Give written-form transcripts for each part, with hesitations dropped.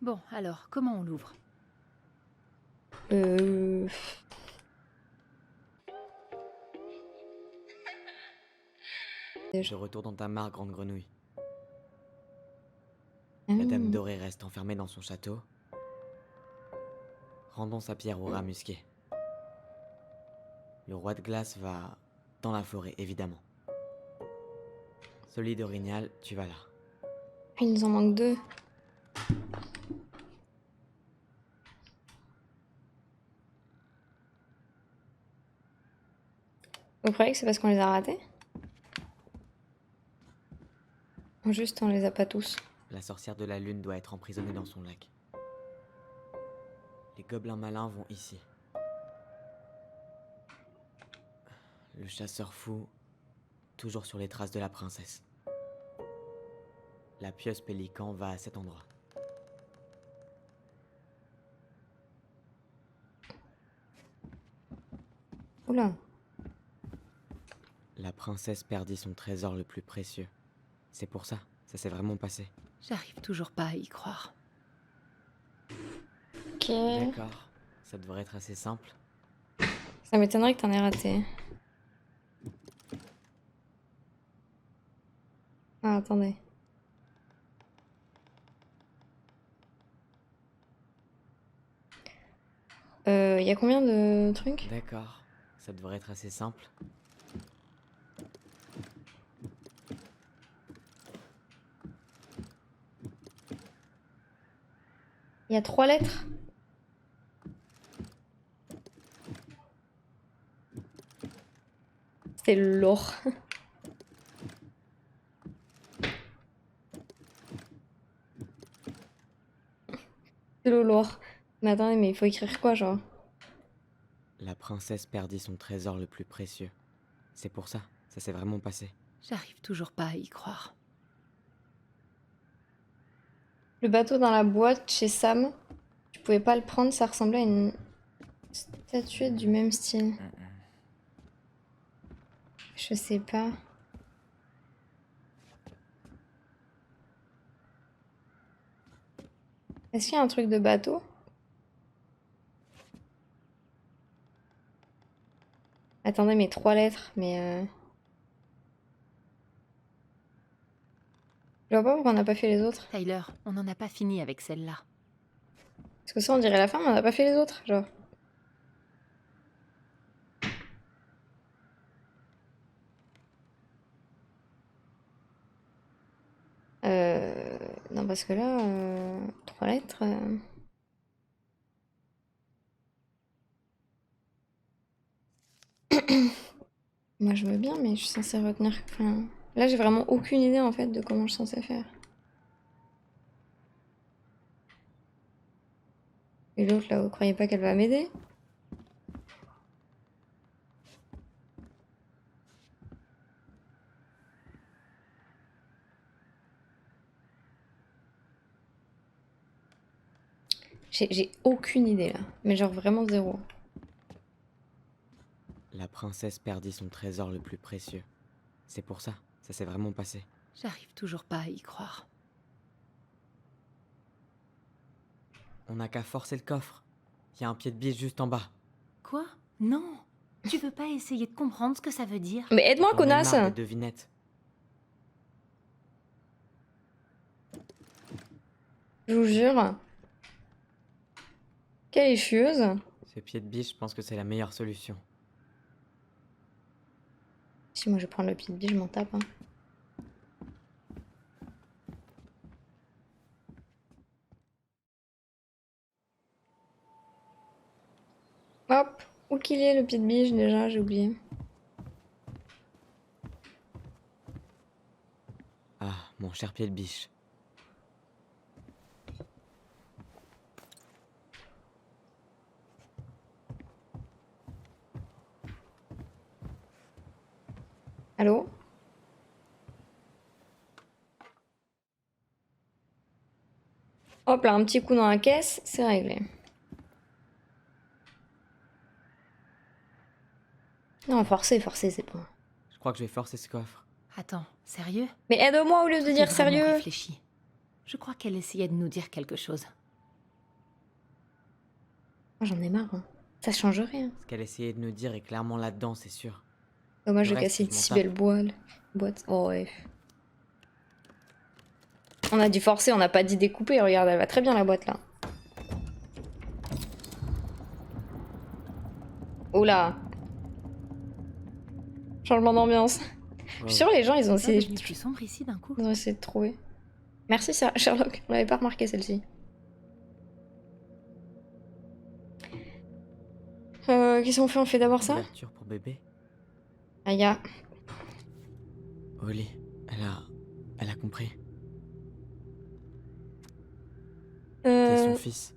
Bon, alors, comment on l'ouvre? Euh... De retour dans ta mare, grande grenouille. Ah. La Dame Dorée reste enfermée dans son château. Rendons sa pierre au rat musqué. Le roi de glace va dans la forêt, évidemment. Celui d'Orignal, tu vas là. Il nous en manque deux. Vous croyez que c'est parce qu'on les a ratés? Ou juste on les a pas tous. La sorcière de la lune doit être emprisonnée dans son lac. Les gobelins malins vont ici. Le chasseur fou, toujours sur les traces de la princesse. La pieuse pélican va à cet endroit. Oula. La princesse perdit son trésor le plus précieux. C'est pour ça, ça s'est vraiment passé. J'arrive toujours pas à y croire. Ok. D'accord, ça devrait être assez simple. Ça m'étonnerait que t'en aies raté. Ah, attendez. Y a combien de trucs? D'accord, ça devrait être assez simple. Il y a 3 lettres. C'est lourd. C'est lourd. Mais attendez, mais il faut écrire quoi, genre? La princesse perdit son trésor le plus précieux. C'est pour ça, ça s'est vraiment passé. J'arrive toujours pas à y croire. Le bateau dans la boîte chez Sam, tu pouvais pas le prendre, ça ressemblait à une statuette du même style. Je sais pas. Est-ce qu'il y a un truc de bateau? Attendez, mais 3 lettres, mais je vois pas pourquoi on n'a pas fait les autres. Tyler, on n'en a pas fini avec celle-là. Parce que ça, on dirait la fin, mais on n'a pas fait les autres, genre. Non, parce que là, 3 lettres. Moi, je veux bien, mais je suis censée retenir. Enfin, là, j'ai vraiment aucune idée en fait de comment je suis censée faire. Et l'autre là, vous croyez pas qu'elle va m'aider? J'ai aucune idée là, mais genre vraiment zéro. La princesse perdit son trésor le plus précieux. C'est pour ça, ça s'est vraiment passé. J'arrive toujours pas à y croire. On n'a qu'à forcer le coffre. Il y a un pied de biche juste en bas. Quoi? Non! Tu veux pas essayer de comprendre ce que ça veut dire? Mais aide-moi, J'en ai connasse! marre des devinettes. Je vous jure. Quelle est chieuse. Ce pied de biche, je pense que c'est la meilleure solution. Si moi je prends le pied de biche, je m'en tape. Hein. Hop! Où qu'il est le pied de biche déjà, j'ai oublié. Ah, mon cher pied de biche. Allô? Hop là, un petit coup dans la caisse, c'est réglé. Non, forcer, c'est bon. Je crois que je vais forcer ce coffre. Attends, sérieux? Mais aide-moi au lieu de Tout est dire vraiment sérieux. réfléchi. Je crois qu'elle essayait de nous dire quelque chose. J'en ai marre. Hein. Ça change rien. Ce qu'elle essayait de nous dire est clairement là-dedans, c'est sûr. Dommage Le de reste, casser je une m'en si tape. belle boîte. Oh ouais. On a dit forcer, on n'a pas dit découper. Regarde, elle va très bien la boîte là. Oula. Changement d'ambiance. Je suis sûre les gens ils ont C'est pas essayé, devenu plus sombre ici d'un coup? ils ont essayé de trouver. Merci Sherlock, on l'avait pas remarqué celle-ci. Qu'est-ce qu'on fait? On fait d'abord ça? Couverture pour bébé. Aya. Oli, elle a compris. T'es son fils.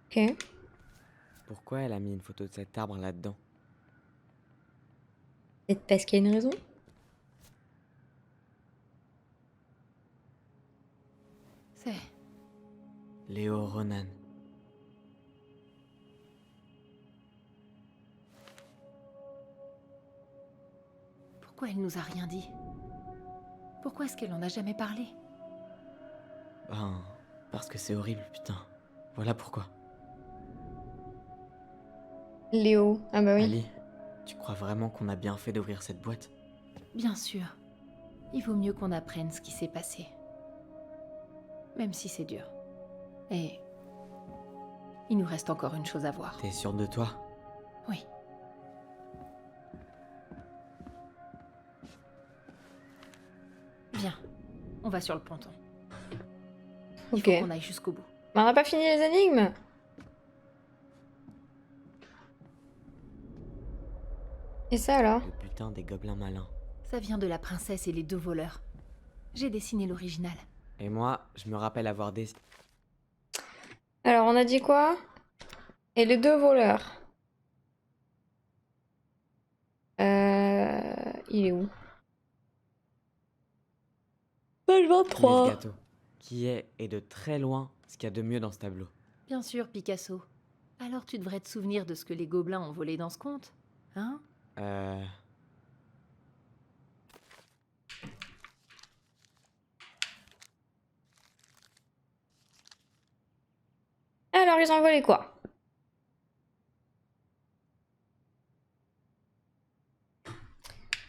Ok. Pourquoi elle a mis une photo de cet arbre là-dedans? Peut-être parce qu'il y a une raison. C'est... Léo Ronan. Pourquoi elle nous a rien dit? Pourquoi est-ce qu'elle en a jamais parlé? Ben, parce que c'est horrible, putain. Voilà pourquoi. Léo. Ah bah oui. Ali, tu crois vraiment qu'on a bien fait d'ouvrir cette boîte? Bien sûr. Il vaut mieux qu'on apprenne ce qui s'est passé. Même si c'est dur. Et... il nous reste encore une chose à voir. T'es sûre de toi? Oui. Viens, on va sur le ponton. Il Ok. faut qu'on aille jusqu'au bout. Mais on n'a pas fini les énigmes. Et ça alors? Le putain des gobelins malins. Ça vient de la princesse et les deux voleurs. J'ai dessiné l'original. Et moi, je me rappelle avoir Alors on a dit quoi? Et les deux voleurs. Il est où? Page le 23. gâteau, qui est, et de très loin, ce qu'il y a de mieux dans ce tableau. Bien sûr, Picasso. Alors tu devrais te souvenir de ce que les gobelins ont volé dans ce conte, hein? Alors ils ont volé quoi?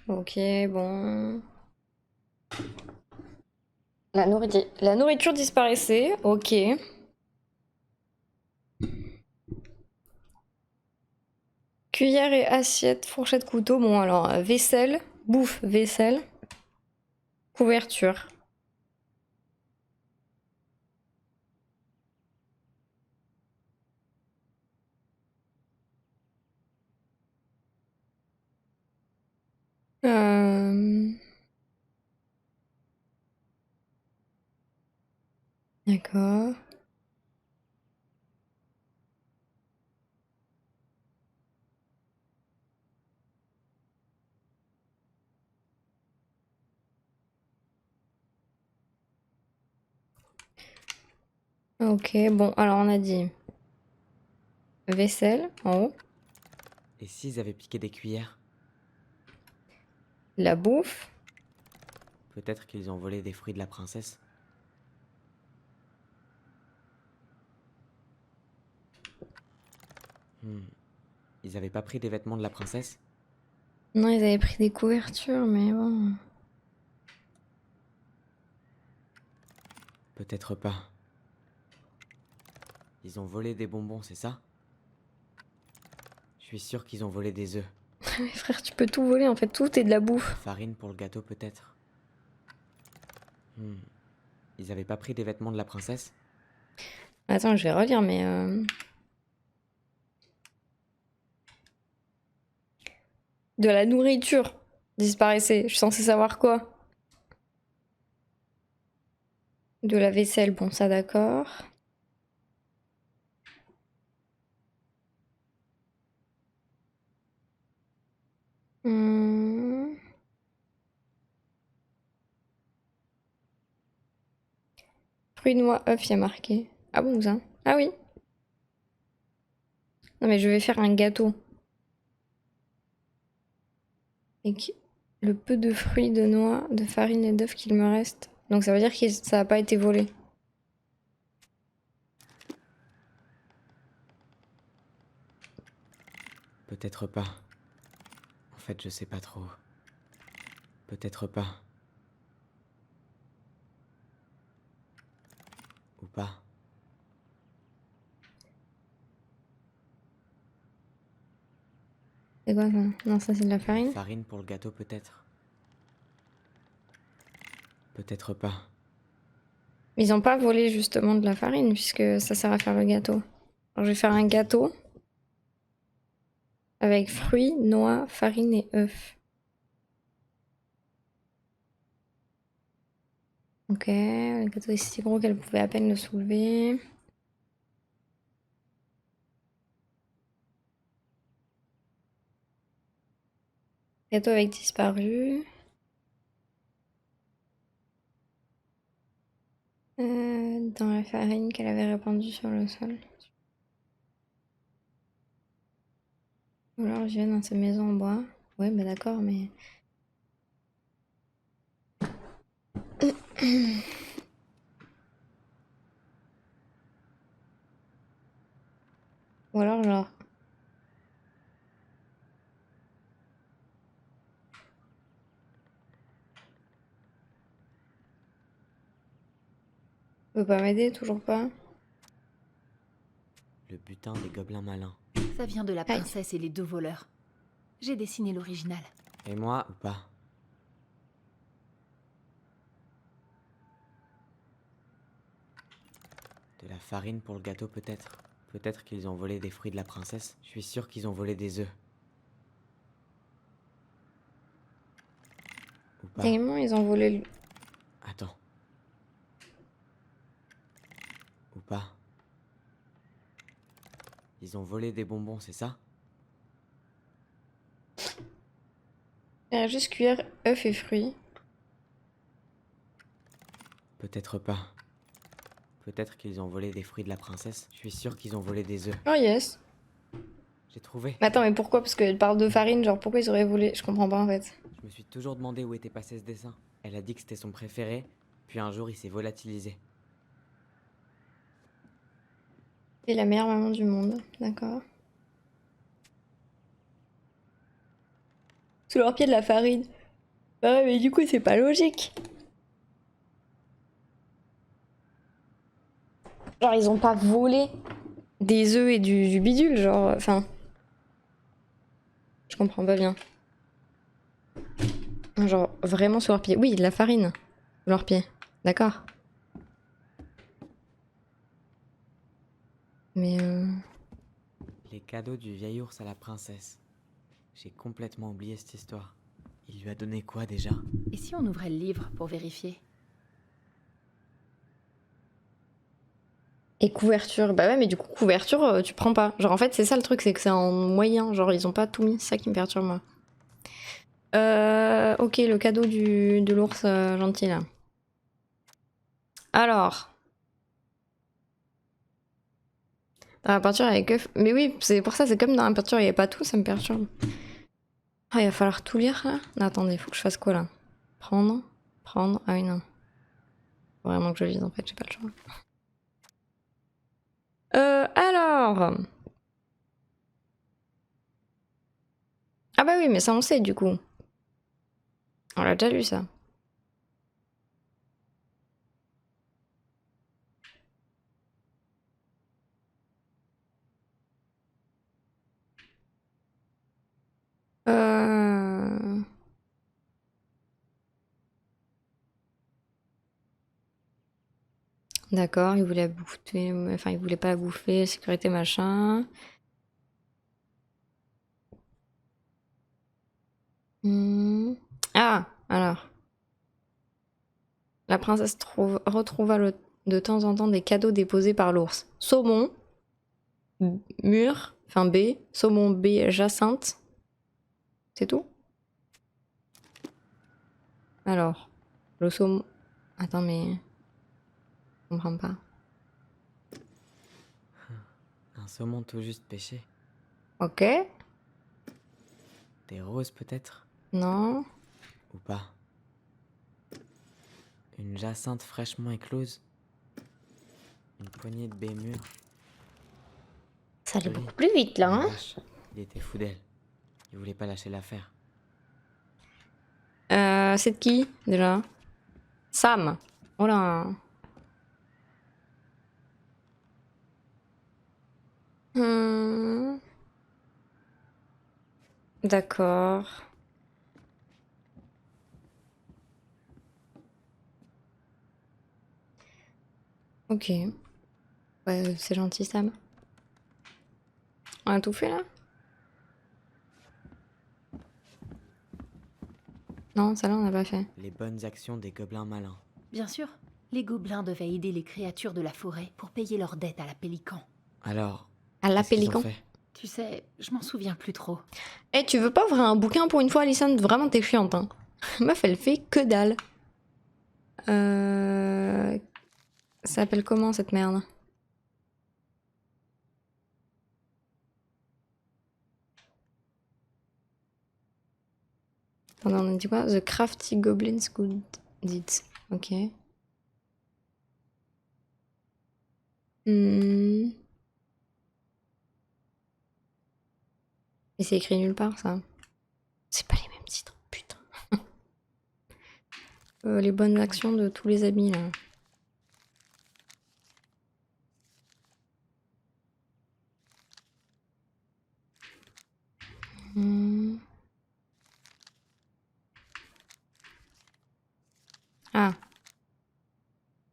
Ok, bon. La nourriture disparaissait, ok. Cuillère et assiette, fourchette, couteau. Bon alors, vaisselle, bouffe, vaisselle. Couverture. D'accord. Ok, bon, alors on a dit vaisselle en haut, Et s'ils avaient piqué des cuillères? la bouffe, Peut-être qu'ils ont volé des fruits de la princesse? Ils avaient pas pris des vêtements de la princesse? non, ils avaient pris des couvertures, mais bon. Peut-être pas. Ils ont volé des bonbons, c'est ça? Je suis sûr qu'ils ont volé des œufs. Mais frère, tu peux tout voler en fait, tout est de la bouffe. Farine pour le gâteau, peut-être. Ils avaient pas pris des vêtements de la princesse? Attends, je vais relire, mais. De la nourriture disparaissait. Je suis censée savoir quoi? De la vaisselle, bon, ça d'accord. Hmm. Fruits, noix, œufs, il y a marqué. Ah bon, ça? Ah oui. Non, mais je vais faire un gâteau. le peu de fruits, de noix, de farine et d'œufs qu'il me reste. Donc ça veut dire que ça n'a pas été volé. Peut-être pas. En fait, je sais pas trop. Peut-être pas. Ou pas. C'est quoi ça? Non, ça c'est de la farine. Farine pour le gâteau, peut-être. Peut-être pas. Mais ils ont pas volé justement de la farine puisque ça sert à faire le gâteau. Alors je vais faire un gâteau avec fruits, noix, farine et œufs. Ok, le gâteau est si gros qu'elle pouvait à peine le soulever. Gâteau avec disparu. Dans la farine qu'elle avait répandue sur le sol. Ou alors je viens dans sa maison en bois. Ouais, bah d'accord, mais... Ou alors genre... Peut pas m'aider, toujours pas. Le butin des gobelins malins. Ça vient de la Aïe. princesse et les 2 voleurs. J'ai dessiné l'original. Et moi, ou pas? De la farine pour le gâteau, peut-être. Peut-être qu'ils ont volé des fruits de la princesse. Je suis sûr qu'ils ont volé des œufs. Ou pas. Tellement ils ont volé le... Attends. Ou pas. Ils ont volé des bonbons, c'est ça? Il y a juste cuire œufs et fruits. Peut-être pas. Peut-être qu'ils ont volé des fruits de la princesse. Je suis sûr qu'ils ont volé des œufs. Oh yes. J'ai trouvé. Mais attends, mais pourquoi? Parce qu'elle parle de farine, genre pourquoi ils auraient volé? Je comprends pas en fait. Je me suis toujours demandé où était passé ce dessin. Elle a dit que c'était son préféré, puis un jour il s'est volatilisé. C'est la meilleure maman du monde, d'accord. Sous leur pied de la farine. Bah ouais, mais du coup c'est pas logique. Genre ils ont pas volé des œufs et du bidule, genre, enfin... Je comprends pas bien. Genre vraiment sous leur pied. Oui, de la farine. Sous leur pied. D'accord. Mais Les cadeaux du vieil ours à la princesse. J'ai complètement oublié cette histoire. Il lui a donné quoi déjà? Et si on ouvrait le livre pour vérifier? Et couverture. Bah ouais, mais du coup, couverture, tu prends pas. Genre, en fait, c'est ça le truc, c'est que c'est en moyen. Genre, ils ont pas tout mis. C'est ça qui me perturbe, moi. Ok, le cadeau de l'ours gentil, là. Alors. Dans la peinture avec œuf. Mais oui, c'est pour ça, c'est comme dans la peinture, il n'y avait pas tout, ça me perturbe. Ah, il va falloir tout lire, là. Non, attendez, faut que je fasse quoi, là? Prendre. Prendre. Ah oui, non. Faut vraiment que je lise, en fait, j'ai pas le choix. Alors. Ah bah oui, mais ça on sait du coup. On l'a déjà lu ça. Euh... D'accord, il voulait bouffer, enfin il voulait pas bouffer, sécurité machin. Ah, alors. La princesse retrouva de temps en temps des cadeaux déposés par l'ours. Saumon, mur, enfin B, saumon B, jacinthe. C'est tout? Alors, le saumon... Attends, mais... Je comprends pas. Un saumon tout juste pêché. Ok, Des roses peut-être? non. Ou pas. Une jacinthe fraîchement éclose. Une poignée de baies mûres. Ça allait Joli. beaucoup plus vite là, La hein. vache, il était fou d'elle. Il voulait pas lâcher l'affaire. C'est de qui déjà? Sam. Oh là. Hmm. D'accord. Ok. Ouais, c'est gentil Sam. On a tout fait là? Non, ça là on n'a pas fait. Les bonnes actions des gobelins malins. Bien sûr, les gobelins devaient aider les créatures de la forêt pour payer leurs dettes à la pélican. Alors, À la qu'est-ce qu'ils ont pélican. fait? Tu sais, je m'en souviens plus trop. Eh, tu veux pas ouvrir un bouquin pour une fois, Alison? Vraiment, t'es chiante, hein. Meuf, elle fait que dalle. Ça s'appelle comment cette merde? Attendez, on a dit quoi? The Crafty Goblins Good Deeds. Ok. Hmm. Et c'est écrit nulle part, ça. C'est pas les mêmes titres, putain. Les bonnes actions de tous les amis, là. Hmm. Ah.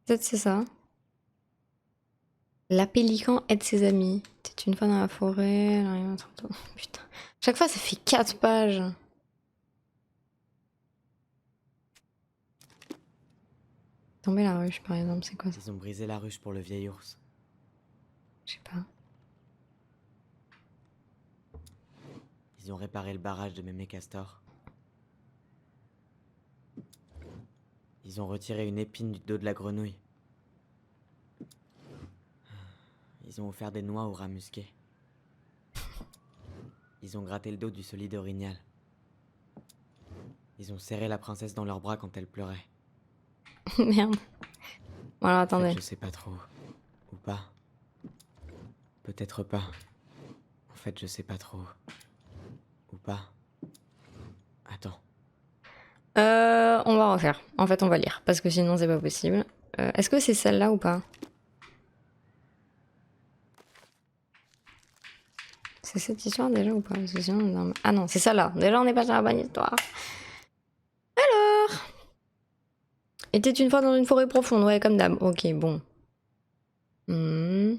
Peut-être c'est ça. La pélican aide ses amis. T'es une fois dans la forêt. Elle arrive à tantôt. Putain. Chaque fois, ça fait 4 pages. Tomber la ruche, par exemple, c'est quoi ça? Ils ont brisé la ruche pour le vieil ours. Je sais pas. Ils ont réparé le barrage de Mémé Castor. Ils ont retiré une épine du dos de la grenouille. Ils ont offert des noix au rat musqué. Ils ont gratté le dos du solide orignal. Ils ont serré la princesse dans leurs bras quand elle pleurait. Merde. Bon, alors En attendez. fait, je sais pas trop. Ou pas. Peut-être pas. En fait, je sais pas trop. Ou pas. Attends. On va refaire. En fait, on va lire. Parce que sinon, c'est pas possible. Est-ce que c'est celle-là ou pas? C'est cette histoire déjà ou pas? Parce que sinon, non. Ah non, c'est celle-là. Déjà, on est pas sur la bonne histoire. Alors. Était une fois dans une forêt profonde. Ouais, comme d'hab. Ok, bon. Hmm.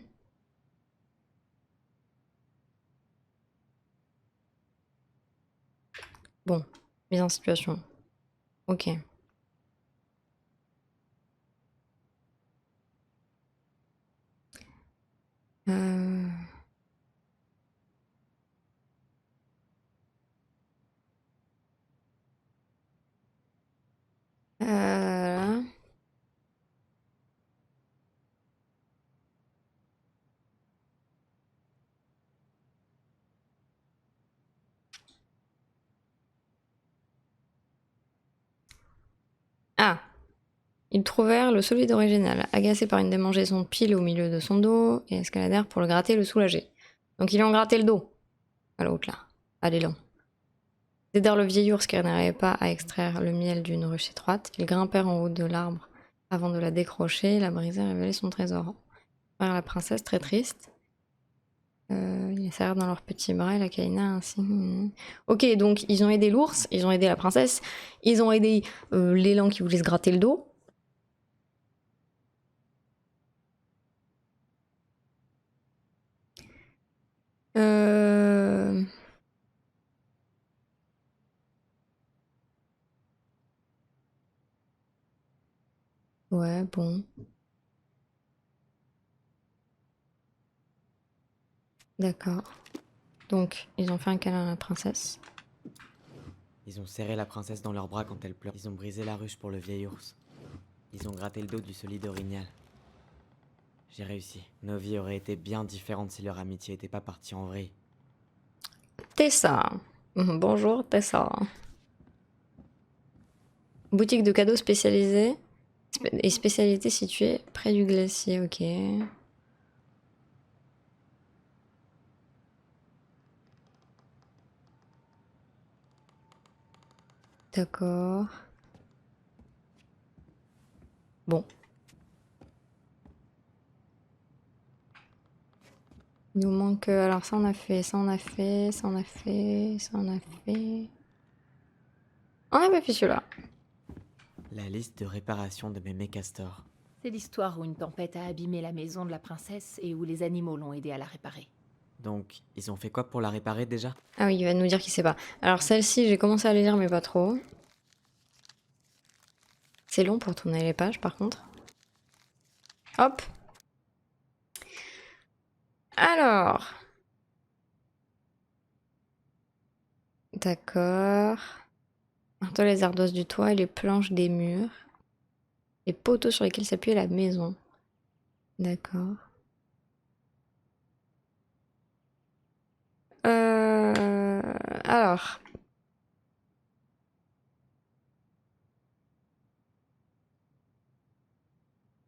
Bon. Mise en situation. Ok. Euh... Euh... Ah. Ils trouvèrent le solide original, agacé par une démangeaison pile au milieu de son dos, et escaladèrent pour le gratter et le soulager. Donc ils lui ont gratté le dos. À l'autre là. À l'élan. Ils aidèrent le vieil ours qui n'arrivait pas à extraire le miel d'une ruche étroite. Ils grimpèrent en haut de l'arbre avant de la décrocher, la briser et révéler son trésor. Vers la princesse, très triste. Ils serrèrent dans leurs petits bras et la Kaina ainsi. Ok, donc ils ont aidé l'ours, ils ont aidé la princesse, ils ont aidé l'élan qui voulait se gratter le dos. Ouais, bon. D'accord. Donc, ils ont fait un câlin à la princesse. Ils ont serré la princesse dans leurs bras quand elle pleurait. Ils ont brisé la ruche pour le vieil ours. Ils ont gratté le dos du solide orignal. J'ai réussi. Nos vies auraient été bien différentes si leur amitié était pas partie en vrille. Tessa. Bonjour, Tessa. Boutique de cadeaux spécialisée et spécialité située près du glacier, ok. D'accord. Bon. Il nous manque... alors ça on a fait, ça on a fait, ça on a fait, ça on a fait... On a pas fait celui-là. La liste de réparation de mémé Castor. C'est l'histoire où une tempête a abîmé la maison de la princesse et où les animaux l'ont aidé à la réparer. Donc, ils ont fait quoi pour la réparer déjà? Ah oui, il va nous dire qu'il sait pas. Alors celle-ci, j'ai commencé à les lire mais pas trop. C'est long pour tourner les pages par contre. Hop. Alors. D'accord. Marteau les ardoises du toit et les planches des murs. Les poteaux sur lesquels s'appuie la maison. D'accord. Alors.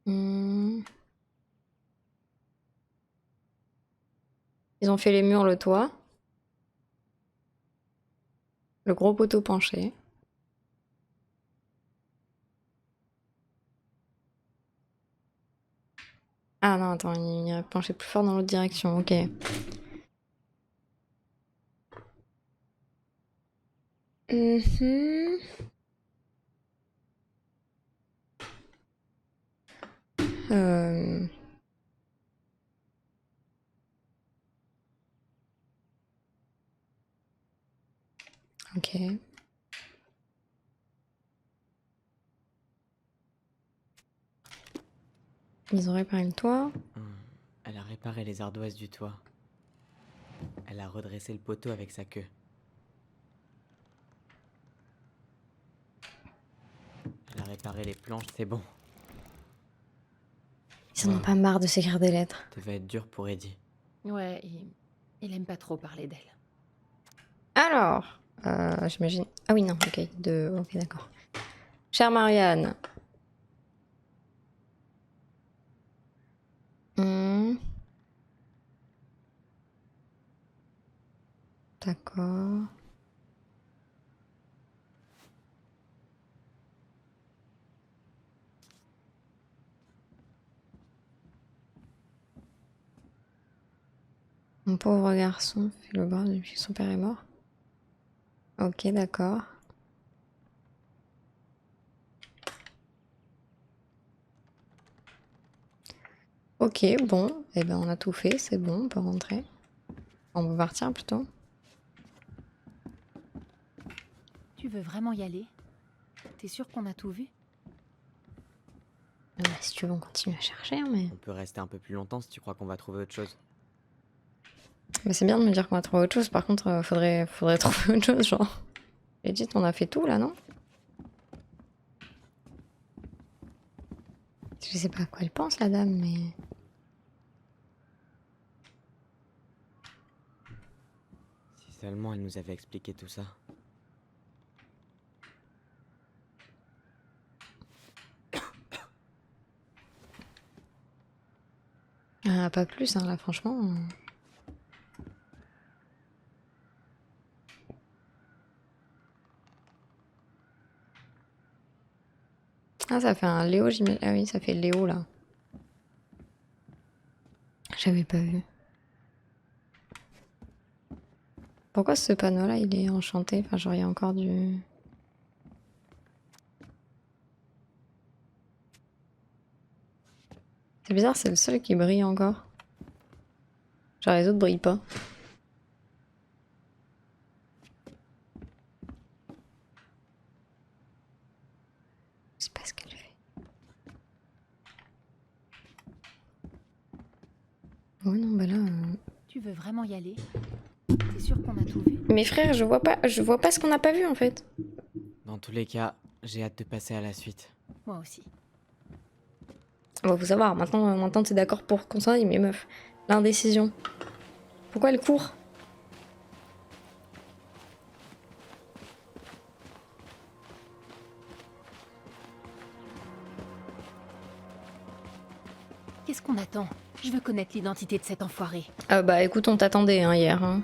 Hmm. Ils ont fait les murs, le toit. Le gros poteau penché. Ah non, attends, il a penché plus fort dans l'autre direction, ok. Mhm. Euh, Ok. Ils ont réparé le toit. Elle a réparé les ardoises du toit. Elle a redressé le poteau avec sa queue. Elle a réparé les planches, c'est bon. Ils en ont pas marre de s'écrire des lettres. Devait être dur pour Eddie. Ouais, il aime pas trop parler d'elle. Alors, j'imagine... Ah oui, non, ok. Ok, d'accord. Chère Marianne. Hmm. D'accord. Mon pauvre garçon fait le bras depuis que son père est mort. Ok, d'accord. Ok, bon. Eh ben, on a tout fait, c'est bon, on peut rentrer. On peut partir plutôt. Tu veux vraiment y aller? T'es sûr qu'on a tout vu? Non, mais si tu veux, on continue à chercher, hein, mais... On peut rester un peu plus longtemps si tu crois qu'on va trouver autre chose. Mais c'est bien de me dire qu'on va trouver autre chose. Par contre, faudrait trouver autre chose, genre... Legit, on a fait tout, là, non? Je sais pas à quoi elle pense, la dame, mais... Si seulement elle nous avait expliqué tout ça. Ah, pas plus, hein, là, franchement... Ah, ça fait un Léo, j'imagine. Ah oui, ça fait Léo, là. J'avais pas vu. Pourquoi ce panneau-là, il est enchanté? Enfin, genre, il y a encore du... C'est bizarre, c'est le seul qui brille encore. Genre, les autres brillent pas. Je sais pas ce qu'elle fait. Ouais, non, bah là... Tu veux vraiment y aller? T'es sûr qu'on a tout vu? Mais frère, je vois pas ce qu'on n'a pas vu, en fait. Dans tous les cas, j'ai hâte de passer à la suite. Moi aussi. Bon, faut savoir, maintenant t'es d'accord pour qu'on s'en aille, mais meuf, l'indécision. Pourquoi elle court? Qu'est-ce qu'on attend? Je veux connaître l'identité de cet enfoiré. Ah bah écoute, on t'attendait hein, hier. Hein.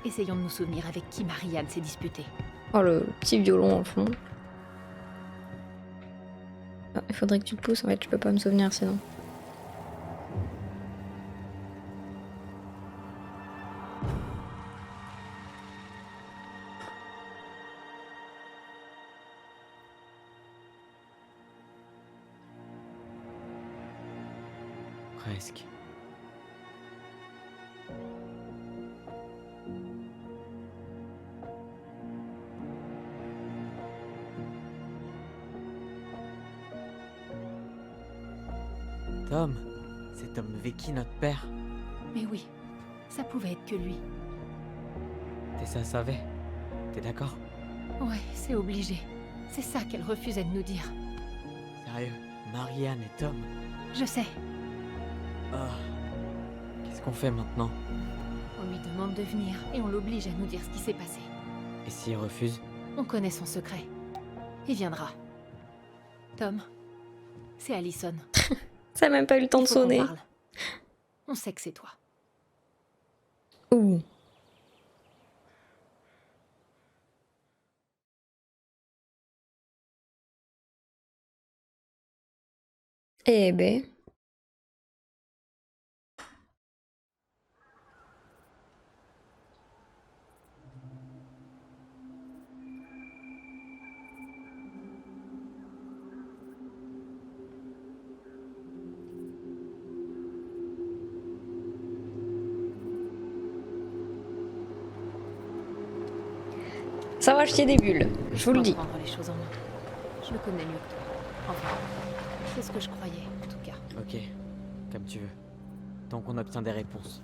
Essayons de nous souvenir avec qui Marianne s'est disputée. Oh le petit violon en fond. Ah, il faudrait que tu te pousses, en fait, je peux pas me souvenir sinon. Presque. Tom, cet homme Vicky, notre père. Mais oui, ça pouvait être que lui. Tessa savait. T'es d'accord? Ouais, c'est obligé. C'est ça qu'elle refusait de nous dire. Sérieux, Marianne et Tom. Je sais, Ah. Qu'est-ce qu'on fait maintenant? on lui demande de venir et on l'oblige à nous dire ce qui s'est passé. Et s'il refuse? On connaît son secret. Il viendra. Tom, c'est Allison. Ça a même pas eu le temps de Il faut qu'on sonner. parle. On sait que c'est toi. Ouh. Eh ben. Ça va acheter des bulles, je vous le dis. Prendre les choses en main. Je le connais mieux que toi. Enfin, c'est ce que je croyais, en tout cas. Ok, comme tu veux. Tant qu'on obtient des réponses.